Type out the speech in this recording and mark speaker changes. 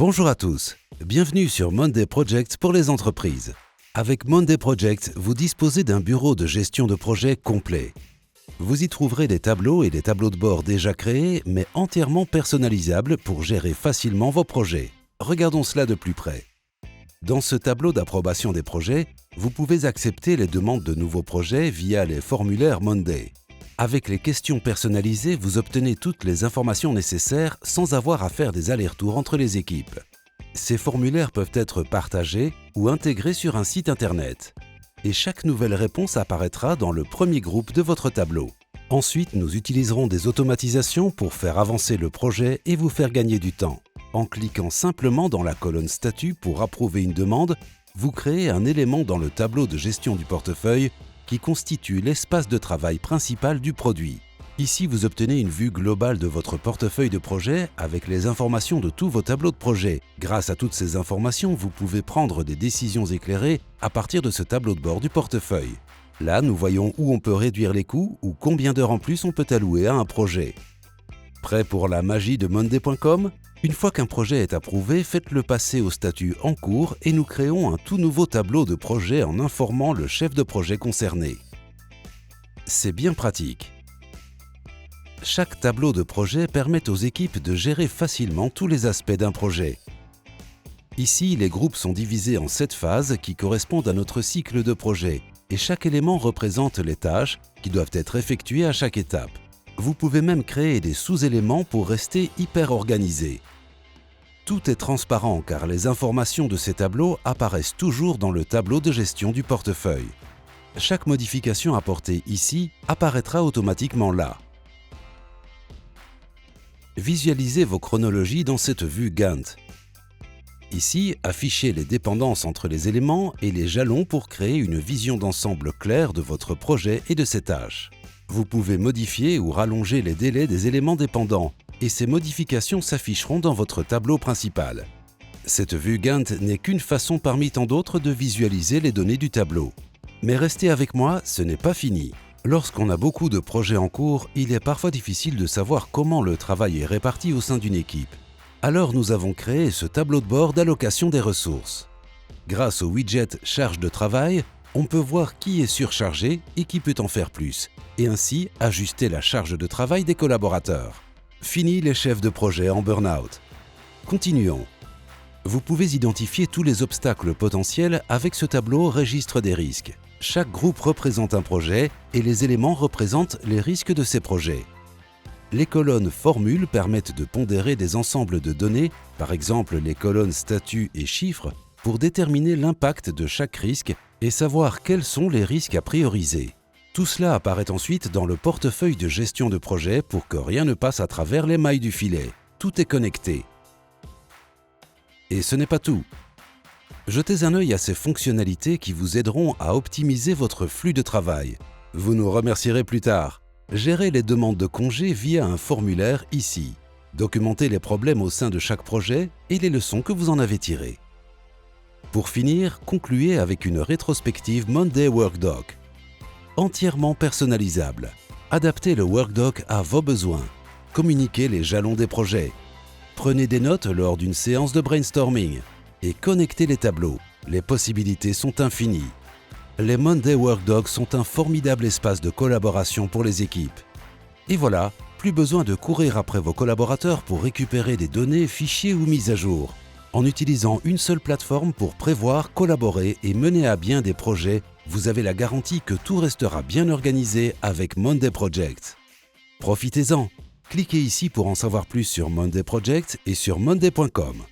Speaker 1: Bonjour à tous, bienvenue sur Monday Project pour les entreprises. Avec Monday Project, vous disposez d'un bureau de gestion de projet complet. Vous y trouverez des tableaux et des tableaux de bord déjà créés, mais entièrement personnalisables pour gérer facilement vos projets. Regardons cela de plus près. Dans ce tableau d'approbation des projets, vous pouvez accepter les demandes de nouveaux projets via les formulaires Monday. Avec les questions personnalisées, vous obtenez toutes les informations nécessaires sans avoir à faire des allers-retours entre les équipes. Ces formulaires peuvent être partagés ou intégrés sur un site internet. Et chaque nouvelle réponse apparaîtra dans le premier groupe de votre tableau. Ensuite, nous utiliserons des automatisations pour faire avancer le projet et vous faire gagner du temps. En cliquant simplement dans la colonne Statut pour approuver une demande, vous créez un élément dans le tableau de gestion du portefeuille qui constitue l'espace de travail principal du produit. Ici, vous obtenez une vue globale de votre portefeuille de projet avec les informations de tous vos tableaux de projet. Grâce à toutes ces informations, vous pouvez prendre des décisions éclairées à partir de ce tableau de bord du portefeuille. Là, nous voyons où on peut réduire les coûts ou combien d'heures en plus on peut allouer à un projet. Prêt pour la magie de Monday.com ? Une fois qu'un projet est approuvé, faites-le passer au statut en cours et nous créons un tout nouveau tableau de projet en informant le chef de projet concerné. C'est bien pratique. Chaque tableau de projet permet aux équipes de gérer facilement tous les aspects d'un projet. Ici, les groupes sont divisés en 7 phases qui correspondent à notre cycle de projet et chaque élément représente les tâches qui doivent être effectuées à chaque étape. Vous pouvez même créer des sous-éléments pour rester hyper organisé. Tout est transparent car les informations de ces tableaux apparaissent toujours dans le tableau de gestion du portefeuille. Chaque modification apportée ici apparaîtra automatiquement là. Visualisez vos chronologies dans cette vue Gantt. Ici, affichez les dépendances entre les éléments et les jalons pour créer une vision d'ensemble claire de votre projet et de ses tâches. Vous pouvez modifier ou rallonger les délais des éléments dépendants et ces modifications s'afficheront dans votre tableau principal. Cette vue Gantt n'est qu'une façon parmi tant d'autres de visualiser les données du tableau. Mais restez avec moi, ce n'est pas fini. Lorsqu'on a beaucoup de projets en cours, il est parfois difficile de savoir comment le travail est réparti au sein d'une équipe. Alors nous avons créé ce tableau de bord d'allocation des ressources. Grâce au widget Charge de travail, on peut voir qui est surchargé et qui peut en faire plus, et ainsi ajuster la charge de travail des collaborateurs. Fini les chefs de projet en burn-out. Continuons. Vous pouvez identifier tous les obstacles potentiels avec ce tableau Registre des risques. Chaque groupe représente un projet et les éléments représentent les risques de ces projets. Les colonnes Formules permettent de pondérer des ensembles de données, par exemple les colonnes Statut et Chiffres, pour déterminer l'impact de chaque risque et savoir quels sont les risques à prioriser. Tout cela apparaît ensuite dans le portefeuille de gestion de projet pour que rien ne passe à travers les mailles du filet. Tout est connecté. Et ce n'est pas tout. Jetez un œil à ces fonctionnalités qui vous aideront à optimiser votre flux de travail. Vous nous remercierez plus tard. Gérez les demandes de congés via un formulaire ici. Documentez les problèmes au sein de chaque projet et les leçons que vous en avez tirées. Pour finir, concluez avec une rétrospective Monday Workdoc. Entièrement personnalisable. Adaptez le Workdoc à vos besoins. Communiquez les jalons des projets. Prenez des notes lors d'une séance de brainstorming. Et connectez les tableaux. Les possibilités sont infinies. Les Monday Workdocs sont un formidable espace de collaboration pour les équipes. Et voilà, plus besoin de courir après vos collaborateurs pour récupérer des données, fichiers ou mises à jour. En utilisant une seule plateforme pour prévoir, collaborer et mener à bien des projets, vous avez la garantie que tout restera bien organisé avec Monday Project. Profitez-en! Cliquez ici pour en savoir plus sur Monday Project et sur Monday.com.